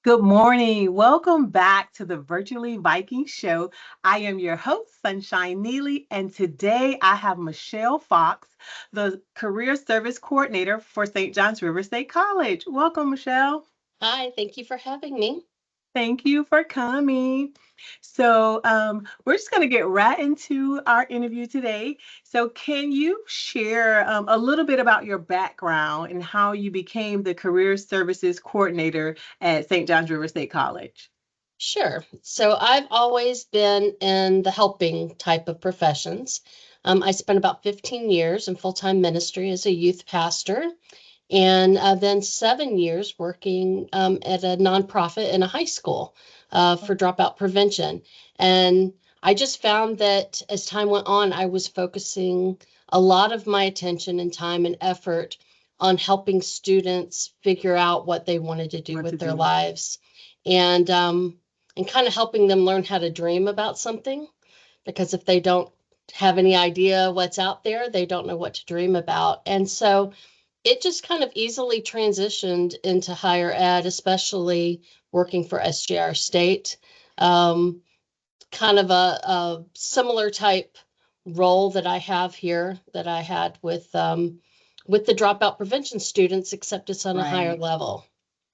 Good morning. Welcome back to the Virtually Viking Show. I am your host, Sunshine Neely, and today I have Michelle Fox, the Career Service Coordinator for St. John's River State College. Welcome, Michelle. Hi, thank you for having me. Thank you for coming. We're just going to get right into our interview today. So, can you share a little bit about your background and how you became the Career Services Coordinator at St. John's River State College? Sure. So I've always been in the helping type of professions. I spent about 15 years in full-time ministry as a youth pastor, and then 7 years working at a nonprofit in a high school for dropout prevention. And I just found that as time went on, I was focusing a lot of my attention and time and effort on helping students figure out what they wanted to do What to with their do? lives, and kind of helping them learn how to dream about something. Because if they don't have any idea what's out there, they don't know what to dream about. And so it just kind of easily transitioned into higher ed, especially working for SGR State. Um, Kind of a similar type role that I have here that I had with the dropout prevention students, except it's on a higher Right. level.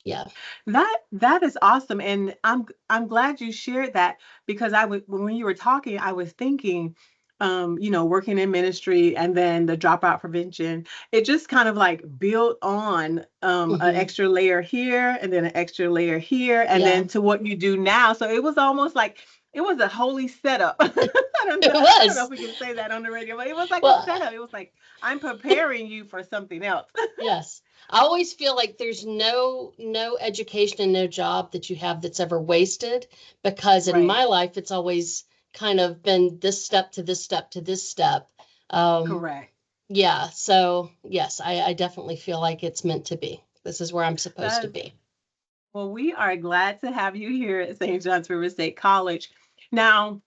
Yeah. That is awesome, and I'm glad you shared that because I was when you were talking, I was thinking, working in ministry and then the dropout prevention, it just kind of like built on an Hmm. extra layer here and then an extra layer here and Yeah, then to what you do now. So it was almost like it was a holy setup. it I don't know if was. we can say that on the radio, but it was like a Well, setup. It was like I'm preparing you for something else. yes. I always feel like there's no education and no job that you have that's ever wasted, because in Right. my life it's always kind of been this step to this step to this step. Um, Correct. yeah, so yes, I definitely feel like it's meant to be. This is where I'm supposed to That be. Well, we are glad to have you here at St. John's River State College. Now,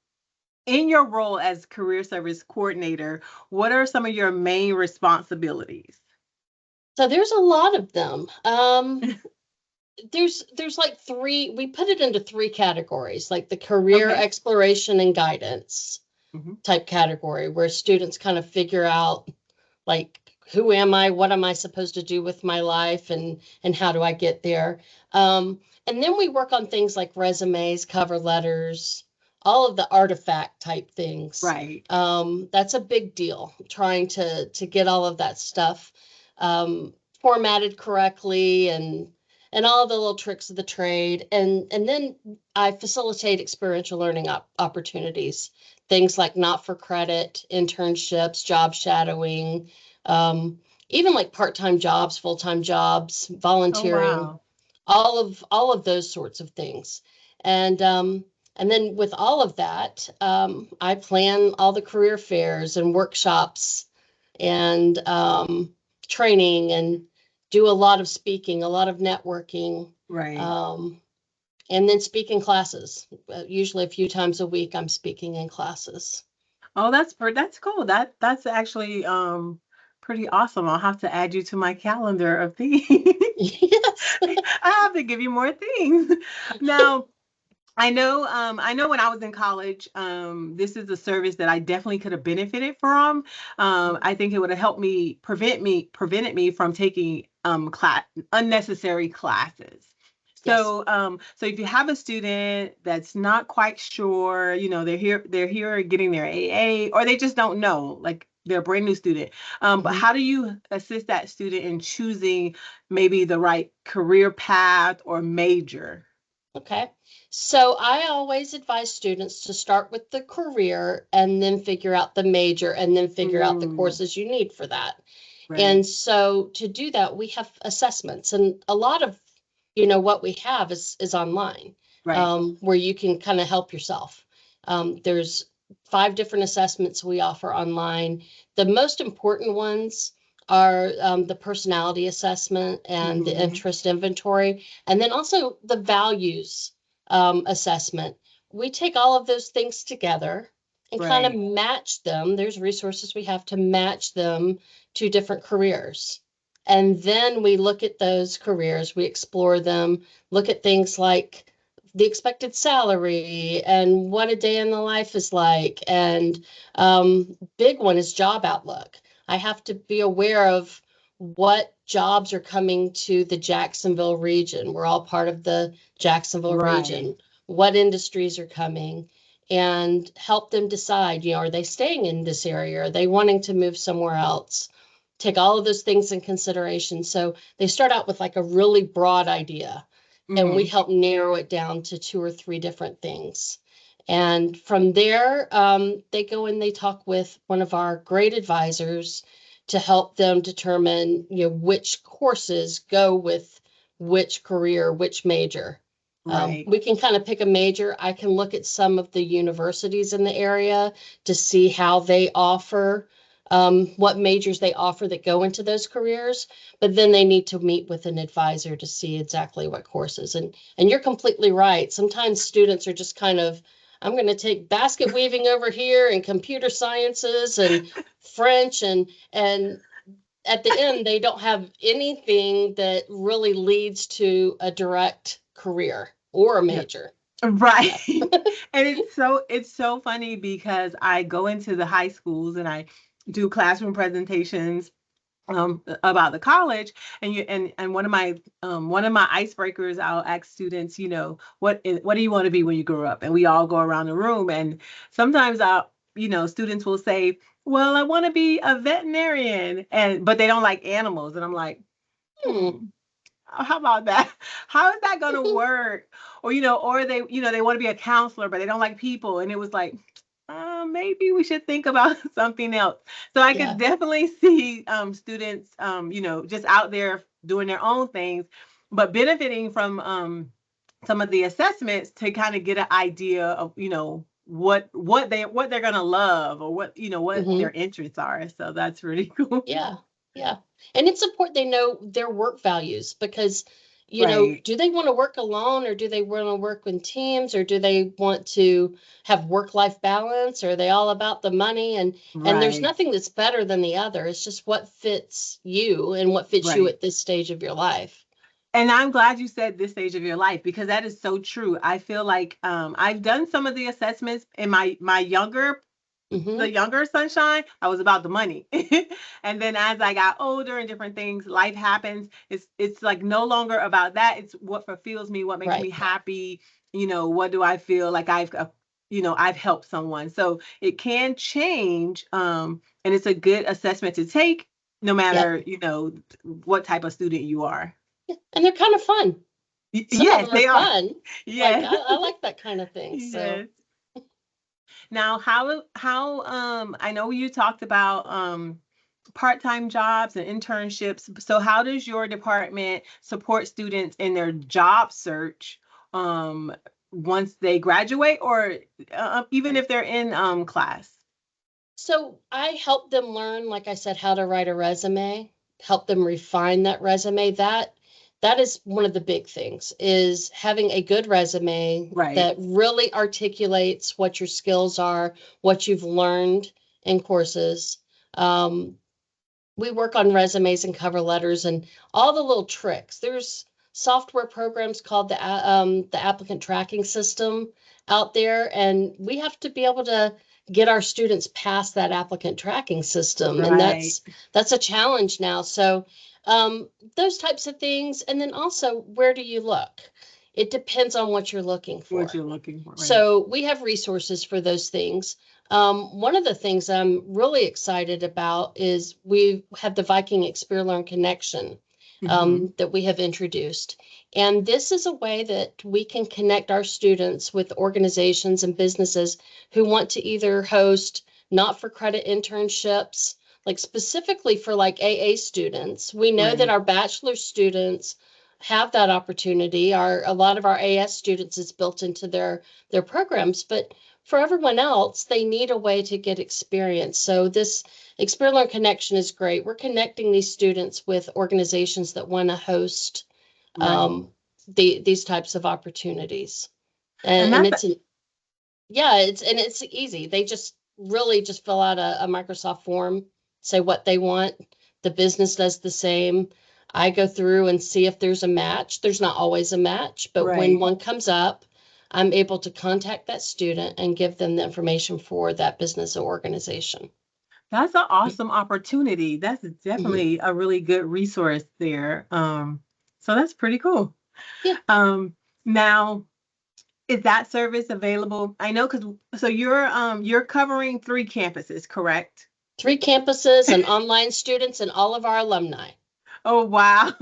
in your role as career service coordinator, what are some of your main responsibilities? So there's a lot of them. There's like three, we put it into three categories, like the career Okay. exploration and guidance Hmm. type category, where students kind of figure out, like, who am I, what am I supposed to do with my life, and how do I get there. And then we work on things like resumes, cover letters, all of the artifact type things. Right. That's a big deal, trying to get all of that stuff formatted correctly, and all the little tricks of the trade. And then I facilitate experiential learning opportunities, things like not for credit internships, job shadowing, um, even like part-time jobs, full-time jobs, Oh, volunteering, wow. all of those sorts of things. And then with all of that, I plan all the career fairs and workshops and training, and do a lot of speaking, a lot of networking, Right. um, and then speaking classes. Usually a few times a week, I'm speaking in classes. Oh, that's cool. That's actually pretty awesome. I'll have to add you to my calendar of things. Yes. I have to give you more things. Now, I know when I was in college, this is a service that I definitely could have benefited from. I think it would have helped prevented me from taking unnecessary classes. Yes. So if you have a student that's not quite sure, they're here getting their AA, or they just don't know, like they're a brand new student. But Mhm. how do you assist that student in choosing maybe the right career path or major? Okay. So I always advise students to start with the career and then figure out the major and then figure out the Mm, courses you need for that. And right. so to do that, we have assessments, and a lot of, what we have is online, Right. where you can kind of help yourself. There's 5 different assessments we offer online. The most important ones are the personality assessment and the Hmm. interest inventory, and then also the values assessment. We take all of those things together and kind of Right. match them. There's resources we have to match them to different careers. And then we look at those careers, we explore them, look at things like the expected salary and what a day in the life is like. And big one is job outlook. I have to be aware of what jobs are coming to the Jacksonville region. We're all part of the Jacksonville Right. region. What industries are coming? And help them decide, are they staying in this area? Are they wanting to move somewhere else? Take all of those things in consideration. So they start out with like a really broad idea, and we Hmm. help narrow it down to two or three different things. And from there, they go and they talk with one of our great advisors to help them determine, which courses go with which career, which major. Right. We can kind of pick a major. I can look at some of the universities in the area to see how they offer, what majors they offer that go into those careers, but then they need to meet with an advisor to see exactly what courses. And you're completely right. Sometimes students are just kind of, I'm going to take basket weaving over here and computer sciences and French, and at the end they don't have anything that really leads to a direct career or a Yeah. major. Right. Yeah. And it's so funny because I go into the high schools and I do classroom presentations about the college, and one of my icebreakers, I'll ask students, what do you want to be when you grow up? And we all go around the room, and sometimes students will say, well, I want to be a veterinarian, and but they don't like animals, and I'm like, Hmm. how about that? How is that going to work? Or they want to be a counselor, but they don't like people. And it was like, maybe we should think about something else. So I could Yeah. definitely see students, just out there doing their own things, but benefiting from some of the assessments to kind of get an idea of, what they're gonna love, or what their Hmm. interests are. So that's really cool. Yeah, yeah. And it's important they know their work values because, Right, do they want to work alone, or do they want to work in teams, or do they want to have work-life balance? Or are they all about the money? And there's right, nothing that's better than the other. It's just what fits you and what fits you right. at this stage of your life. And I'm glad you said this stage of your life, because that is so true. I feel like I've done some of the assessments in the Hmm. younger sunshine. I was about the money. And then as I got older and different things, life happens. It's like no longer about that. It's what fulfills me, what makes me Right. happy. What do I feel like I've helped someone. So it can change, and it's a good assessment to take, no Yep. matter, what type of student you are. And they're kind of fun. Some of Yes, them are they are. fun. Like Yes. I like that kind of thing. So Yes. Now, how I know you talked about part-time jobs and internships. So how does your department support students in their job search um once they graduate, or even if they're in class? So I help them learn, like I said, how to write a resume, help them refine that resume. That is one of the big things, is having a good resume Right. that really articulates what your skills are, what you've learned in courses. Um, we work on resumes and cover letters and all the little tricks. There's software programs called the applicant tracking system out there, and we have to be able to get our students past that applicant tracking system, and Right. that's a challenge now. So those types of things, and then also, where do you look? It depends on what you're looking What for. you're looking for, right? So we have resources for those things. One of the things I'm really excited about is we have the Viking Explore Learn Connection, Hmm. that we have introduced. And this is a way that we can connect our students with organizations and businesses who want to either host not-for-credit internships, like specifically for like AA students. We know that Right. our bachelor students have that opportunity. A lot of our AS students is built into their programs, but for everyone else, they need a way to get experience. So this Experience Learn Connection is great. We're connecting these students with organizations that want to host Right. um, these types of opportunities. And And that's it's yeah, it's easy. They just really just fill out a Microsoft form, say what they want. The business does the same. I go through and see if there's a match. There's not always a match, but when Right. one comes up, I'm able to contact that student and give them the information for that business or organization. That's an awesome opportunity. That's Mhm. definitely a really good resource there. So that's pretty cool. Yeah, Um, Now, is that service available? I know because so you're covering 3 campuses, correct? 3 campuses and online students and all of our alumni. Oh wow.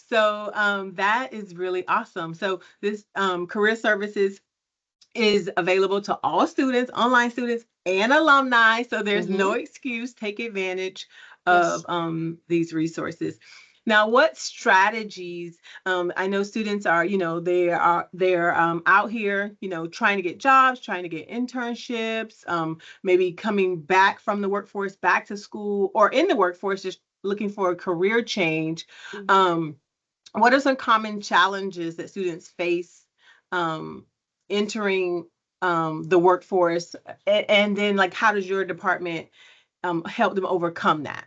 So that is really awesome. So this career services is available to all students, online students, and alumni. So there's no Hmm. excuse. Take advantage of Yes. these resources. Now, what strategies? I know students are, they're out here, trying to get jobs, trying to get internships, maybe coming back from the workforce, back to school, or in the workforce, just looking for a career change. Mhm. Um, what are some common challenges that students face um, entering the workforce? And then, like, how does your department help them overcome that?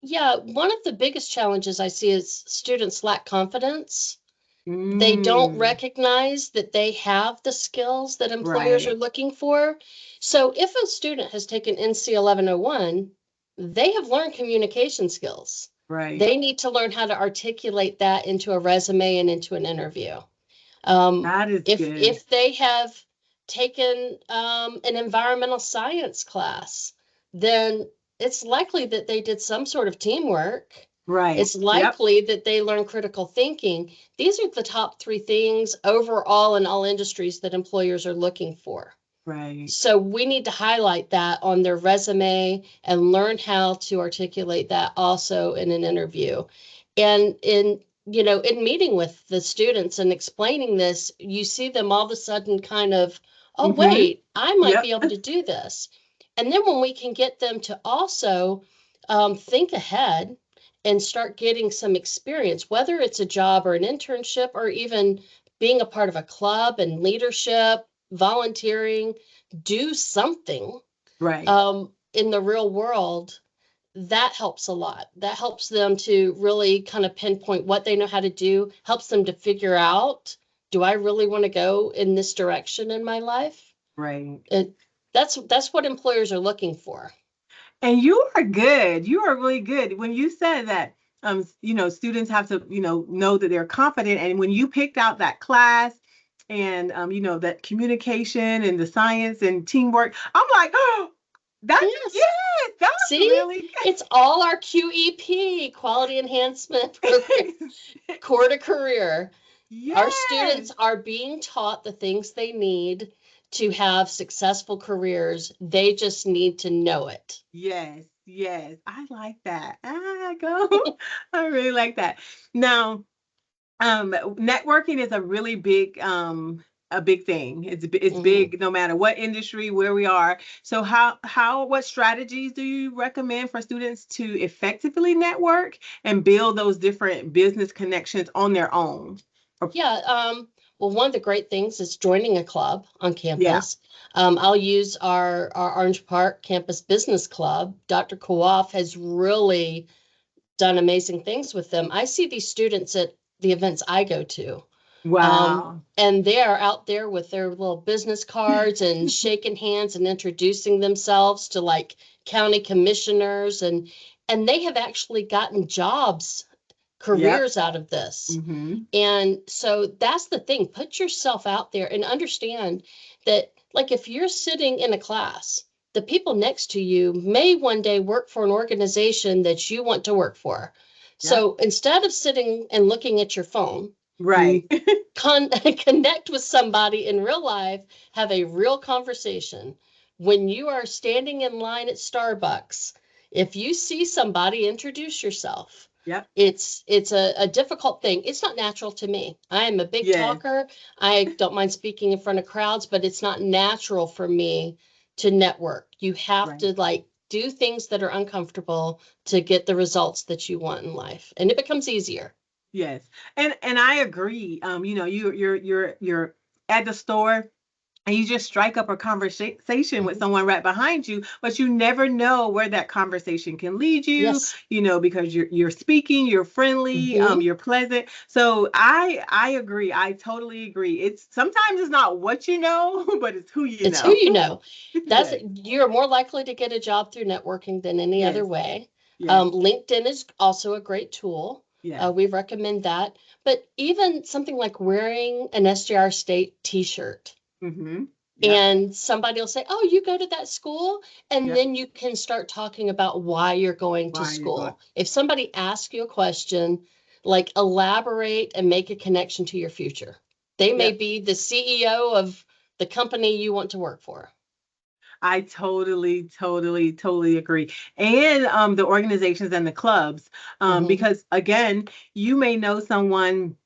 Yeah, one of the biggest challenges I see is students lack confidence. They don't Mm, recognize that they have the skills that employers are right, looking for. So if a student has taken NC 1101, they have learned communication skills. right. They need to learn how to articulate that into a resume and into an interview. Um, That is good. if they have taken an environmental science class, then it's likely that they did some sort of teamwork. Right. It's Yep. likely that they learn critical thinking. These are the top 3 things overall in all industries that employers are looking for. Right. So we need to highlight that on their resume and learn how to articulate that also in an interview. And in meeting with the students and explaining this, you see them all of a sudden kind of, oh, Mm-hmm. wait, I might Yep. be able to do this. And then when we can get them to also think ahead and start getting some experience, whether it's a job or an internship or even being a part of a club and leadership, volunteering, do something Right. in the real world, that helps a lot. That helps them to really kind of pinpoint what they know how to do, helps them to figure out, do I really want to go in this direction in my life? Right. It, that's what employers are looking for. And you are good. You are really good. When you said that, students have to, know that they're confident. And when you picked out that class and, that communication and the science and teamwork, I'm like, oh, Yes. yes, that's See, really it's all our QEP, quality enhancement program, good. core to career. Our Yes. students are being taught the things they need to have successful careers. They just need to know it. Yes. Yes. I like that. Go. I really like that. Now, networking is a big thing. It's Mhm. big no matter what industry where we are. So what strategies do you recommend for students to effectively network and build those different business connections on their own? Or- Yeah. Well, one of the great things is joining a club on yeah. campus. I'll use our Orange Park Campus Business Club. Dr. Kowalf has really done amazing things with them. I see these students at the events I go to. Wow. And they are out there with their little business cards and shaking hands and introducing themselves to like county commissioners and they have actually gotten jobs, Yep. careers out of this. Mhm. And so that's the thing. Put yourself out there and understand that, like, if you're sitting in a class, the people next to you may one day work for an organization that you want to work for. Yep. So instead of sitting and looking at your phone, Right. connect with somebody in real life, have a real conversation. When you are standing in line at Starbucks, if you see somebody, introduce yourself. Yep. It's a difficult thing. It's not natural to me. I am a big Yes. talker. I don't mind speaking in front of crowds, but it's not natural for me to network. You have Right. to like do things that are uncomfortable to get the results that you want in life, and it becomes easier. Yes. And I agree. You're at the store and you just strike up a conversation with Mhm. someone right behind you, but you never know where that conversation can lead you, Yes. because you're speaking, you're friendly, Hmm. you're pleasant. So I agree. I totally agree. It's sometimes it's not what you know, but it's who you It's who know. you know. That's Yes. You're more likely to get a job through networking than any other Yes. way. Yes. LinkedIn is also a great tool. Yes. We recommend that. But even something like wearing an SJR State T-shirt, Mhm. Yep. and somebody will say, "Oh, you go to that school," and Yep. then you can start talking about why you're going to Why you're going. school. If somebody asks you a question, like elaborate and make a connection to your future. They may Yep. be the CEO of the company you want to work for. I totally, totally, totally agree. And the organizations and the clubs, Hmm. because again, you may know someone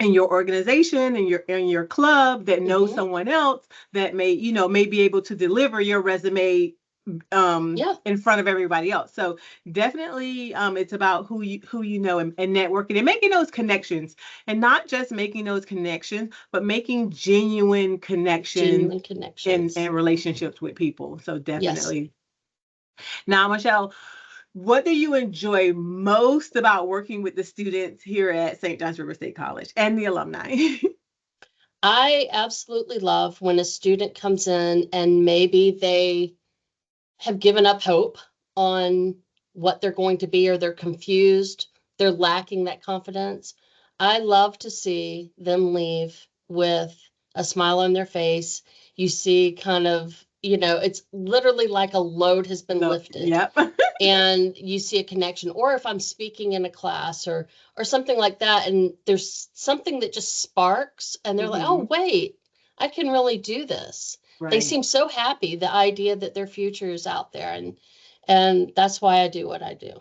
in your organization and your club that knows Hmm. someone else that may be able to deliver your resume Yeah, in front of everybody else. So definitely it's about who you know, and networking and making those connections, and not just making those connections, but making genuine connections genuine and connections. relationships with people. So Yes. definitely. Now, Michelle, what do you enjoy most about working with the students here at St. John's River State College and the alumni? I absolutely love when a student comes in and maybe they have given up hope on what they're going to be, or they're confused, they're lacking that confidence. I love to see them leave with a smile on their face. You see, kind of, it's literally like a load has been No, lifted, yep. and you see a connection. Or if I'm speaking in a class or something like that, and there's something that just sparks and they're like, Hmm. "Oh, wait, I can really do this." They Right. seem so happy, the idea that their future is out there, and that's why I do what I do.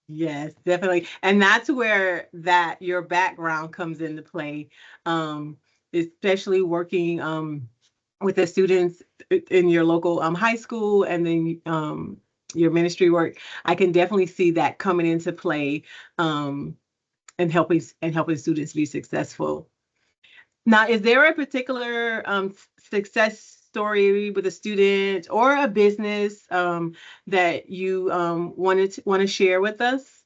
Yes, definitely. And that's where that your background comes into play, um, especially working with the students in your local high school, and then your ministry work. I can definitely see that coming into play, um, and helping students be successful. Now, is there a particular success story with a student or a business that you want to share with us?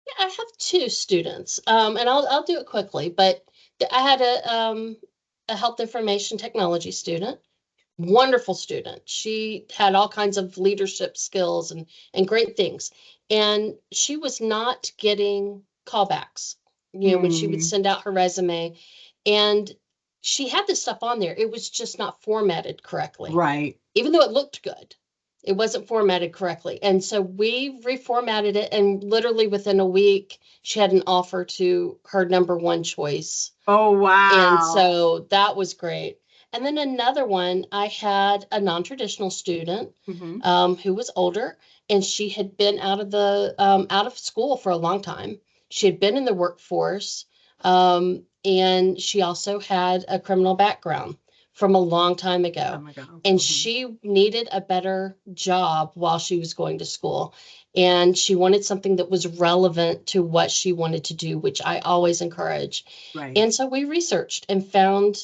Yeah, I have two students, and I'll do it quickly. But I had a health information technology student, wonderful student. She had all kinds of leadership skills and great things. And she was not getting callbacks, when she would Hmm. send out her resume. And she had this stuff on there. It was just not formatted correctly. Right. Even though it looked good, it wasn't formatted correctly. And so we reformatted it, and literally within a week, she had an offer to her number one choice, Oh, and wow. so that was great. And then another one, I had a non-traditional student, Hmm. who was older, and she had been out of school for a long time. She had been in the workforce, and she also had a criminal background from a long time Oh ago. my God. And Hmm. she needed a better job while she was going to school. And she wanted something that was relevant to what she wanted to do, which I always encourage. Right. And so we researched and found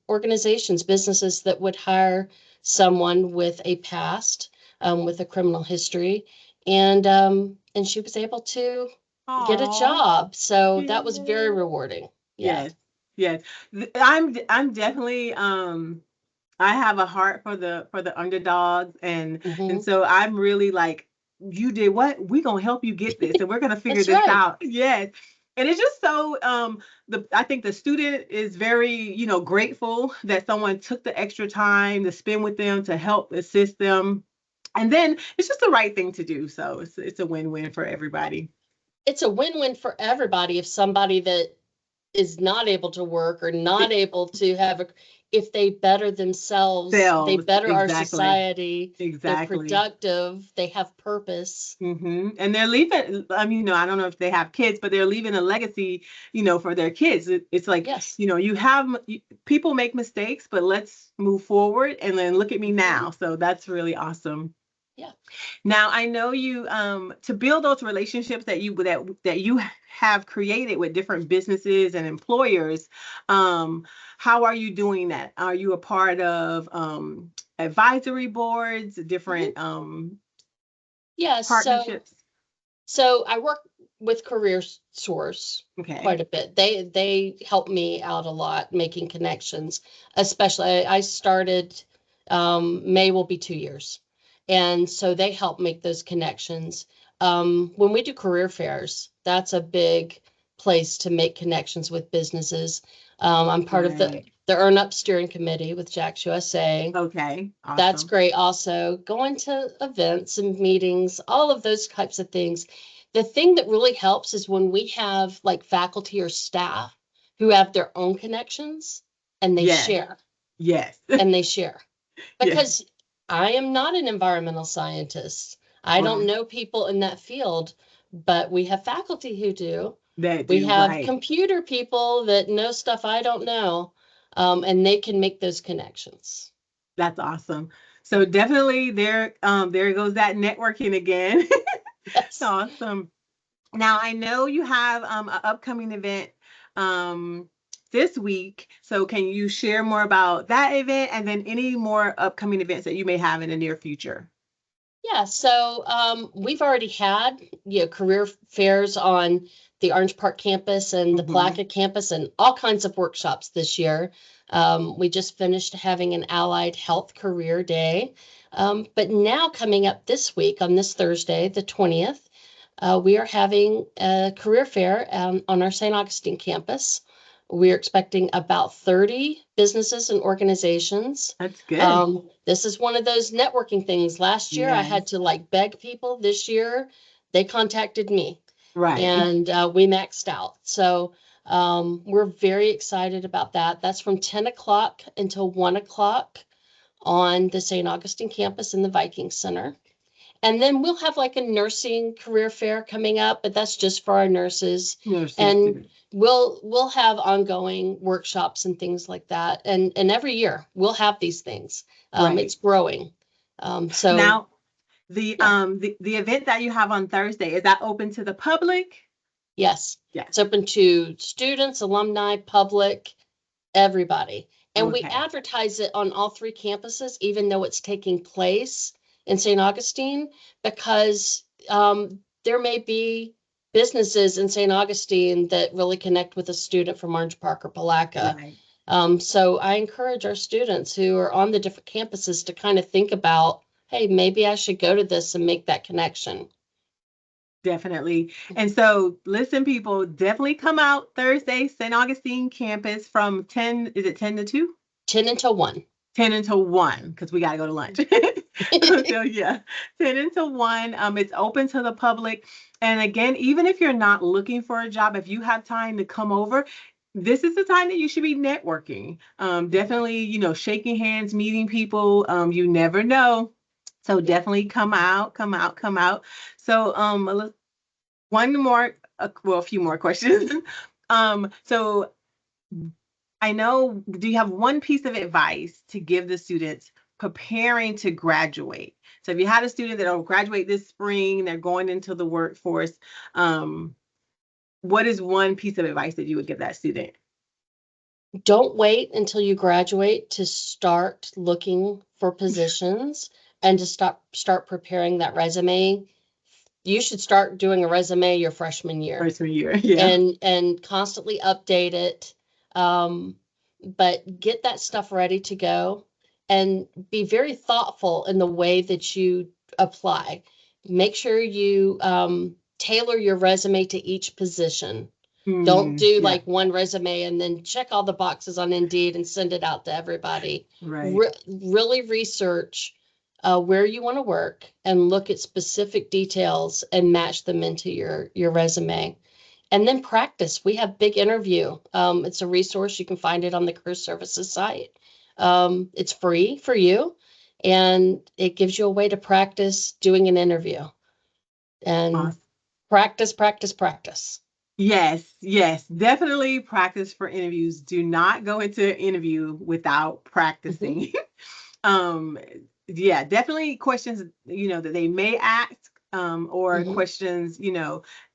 organizations, businesses that would hire someone with a past, with a criminal history, and she was able to get a Oh, job. So that was very yeah. rewarding. Yeah. Yes. Yes. I'm definitely I have a heart for the underdogs, and Hmm. so I'm really like, you did what? We're gonna help you get this, and we're gonna figure That's this right. out. Yes. And it's just so the I think the student is very, grateful that someone took the extra time to spend with them to help assist them. And then it's just the right thing to do. So it's a win-win for everybody. It's a win-win for everybody. If somebody that is not able to work or not It able to have if they better themselves, they sells. better our Exactly. society, they're Exactly. productive, they have purpose. And they're leaving. I mean, I don't know if they have kids, but they're leaving a legacy, for their kids. It's like, Yes. people make mistakes, but let's move forward and then look at me Hmm. now. So that's really awesome. Yeah. Now I know you to build those relationships that you have created with different businesses and employers. How are you doing that? Are you a part of advisory boards, Mhm. different Yeah. partnerships? So I work with Career Source Okay. quite a bit. They help me out a lot making connections. Especially I started May will be 2 years, and so they help make those connections. When we do career fairs, that's a big place to make connections with businesses. I'm part of Right. the Earn Up Steering Committee with Jack's USA. Okay. That's Awesome. great. Also, going to events and meetings, all of those types of things. The thing that really helps is when we have like faculty or staff who have their own connections and they Yes. share Yes. and they share. Yes. Because I am not an environmental scientist. I don't Right. know people in that field, but we have faculty who do. That We do. have Right. computer people that know stuff I don't know, and they can make those connections. That's awesome. So definitely there goes that networking again. Yes. Awesome. Now I know you have an upcoming event um this week. So can you share more about that event and then any more upcoming events that you may have in the near future? Yeah, so we've already had career fairs on the Orange Park campus and the Hmm. Palaca campus and all kinds of workshops this year. We just finished having an allied health career day. But now coming up this week on this Thursday, the 20th, we are having a career fair on our St. Augustine campus. We're expecting about 30 businesses and organizations. That's good. This is one of those networking things. Last year, I Yes. had to like beg people. This year, they contacted me Right. and we maxed out. So we're very excited about that. That's from 10 o'clock until 1 o'clock on the St. Augustine campus in the Viking Center. And then we'll have like a nursing career fair coming up, but that's just for our nurses. Nursing And students. we'll have ongoing workshops and things like that. And every year we'll have these things. Right. It's growing. So Now yeah, the event that you have on Thursday, is that open to the public? yes, Yes. it's open to students, alumni, public, everybody. And we Okay. advertise it on all three campuses, even though it's taking place in St. Augustine, because there may be businesses in St. Augustine that really connect with a student from Orange Park or Palaca. Right. So I encourage our students who are on the different campuses to kind of think about, hey, maybe I should go to this and make that connection. Definitely. And so, listen, people, definitely come out Thursday, St. Augustine campus from 10, is it 10 to 2? 10 until 1. 10 until 1, because we got to go to lunch. So, yeah, 10 until 1. It's open to the public. And again, even if you're not looking for a job, if you have time to come over, this is the time that you should be networking. Definitely, shaking hands, meeting people. You never know. So Yeah. definitely come out, come out, come out. So one more, well, a few more questions. So I know, do you have one piece of advice to give the students preparing to graduate? So if you had a student that will graduate this spring, they're going into the workforce, um, what is one piece of advice that you would give that student? Don't wait until you graduate to start looking for positions and to start preparing that resume. You should start doing a resume your freshman year Freshman year, yeah. and constantly update it. Um, but get that stuff ready to go and be very thoughtful in the way that you apply. Make sure you tailor your resume to each position. Don't do Yeah, like one resume and then check all the boxes on Indeed and send it out to everybody. right. Really research where you want to work and look at specific details and match them into your resume. And then practice. We have Big Interview. It's a resource. You can find it on the Career Services site. It's free for you, and it gives you a way to practice doing an interview. And Awesome. practice, practice, practice. Yes, yes, definitely practice for interviews. Do not go into an interview without Mhm. practicing. um yeah, definitely questions, that they may ask, or Hmm. questions,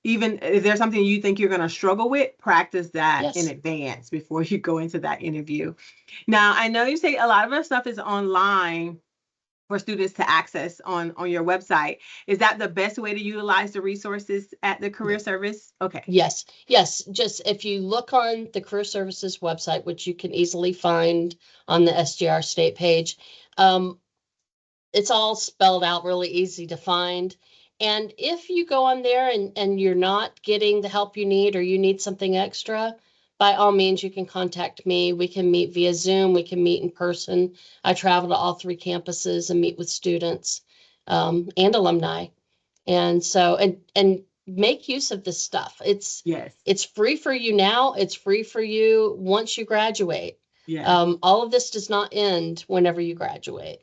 even if there's something you think you're going to struggle with, practice that in Yes. advance before you go into that interview. Now, I know you say a lot of our stuff is online for students to access on your website. Is that the best way to utilize the resources at the career service? Okay. Yes, yes. Just if you look on the Career Services website, which you can easily find on the SGR state page, um, it's all spelled out really easy to find. And if you go on there and you're not getting the help you need or you need something extra, by all means, you can contact me. We can meet via Zoom, we can meet in person. I travel to all three campuses and meet with students and alumni. And so and make use of this stuff. Yes. It's free for you now. It's free for you once you graduate. Yes. All of this does not end whenever you graduate.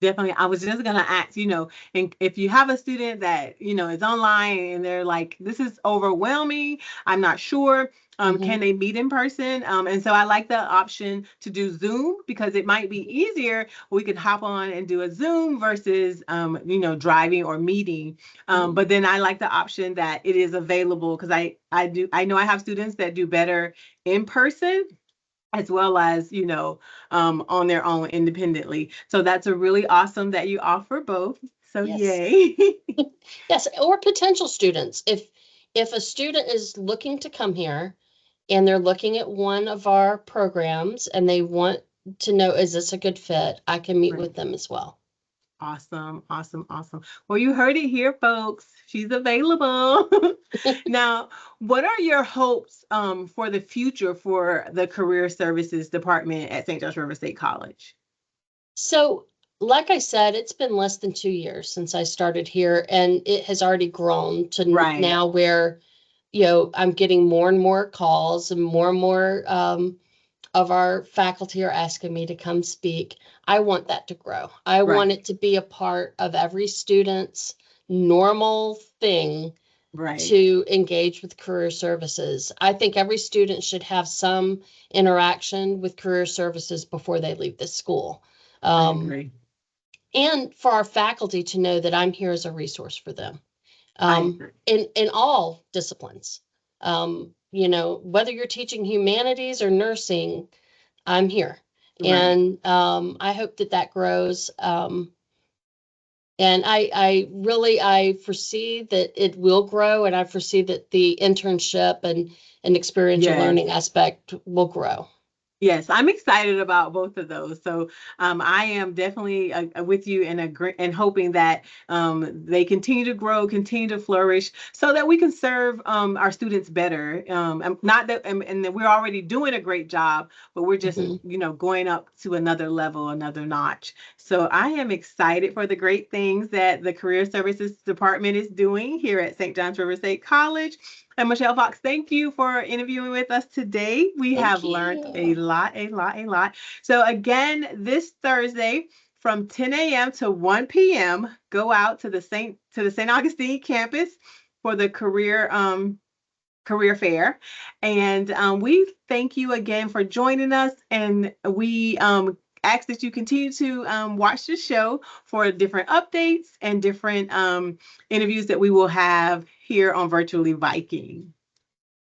Definitely. I was just gonna ask, and if you have a student that, is online and they're like, this is overwhelming, I'm not sure, can Hmm. they meet in person? And so I like the option to do Zoom because it might be easier. We could hop on and do a Zoom versus, driving or meeting. Hmm. But then I like the option that it is available because I know I have students that do better in person as well as on their own independently. So that's a really awesome that you offer both. So Yes. yay. Yes, or potential students. If a student is looking to come here and they're looking at one of our programs and they want to know, is this a good fit? I can meet Right. with them as well. Awesome, awesome, awesome. Well, you heard it here, folks. She's available. Now, what are your hopes for the future for the Career Services Department at St. John's River State College? So, like I said, it's been less than 2 years since I started here, and it has already grown to Right, now where, I'm getting more and more calls and more of our faculty are asking me to come speak. I want that to grow. I want right, it to be a part of every student's normal thing right. to engage with career services. I think every student should have some interaction with career services before they leave this school. I Um, agree. and for our faculty to know that I'm here as a resource for them I agree. in all disciplines. Whether you're teaching humanities or nursing, I'm here. Right. And I hope that that grows. And I foresee that it will grow, and I foresee that the internship and experiential Yes. learning aspect will grow. Yes, I'm excited about both of those. So I am definitely with you and agree and hoping that they continue to grow, continue to flourish, so that we can serve our students better. Not that, and that we're already doing a great job, but we're just Mhm. going up to another level, another notch. So I am excited for the great things that the Career Services Department is doing here at St. John's River State College. And Michelle Fox, thank you for interviewing with us today. We Thank have learned a you. lot, a lot, a lot. So, again, this Thursday from 10 a.m. to 1 p.m., go out to the St. Augustine campus for the career fair. And we thank you again for joining us. And we ask that you continue to watch the show for different updates and different interviews that we will have here on Virtually Viking.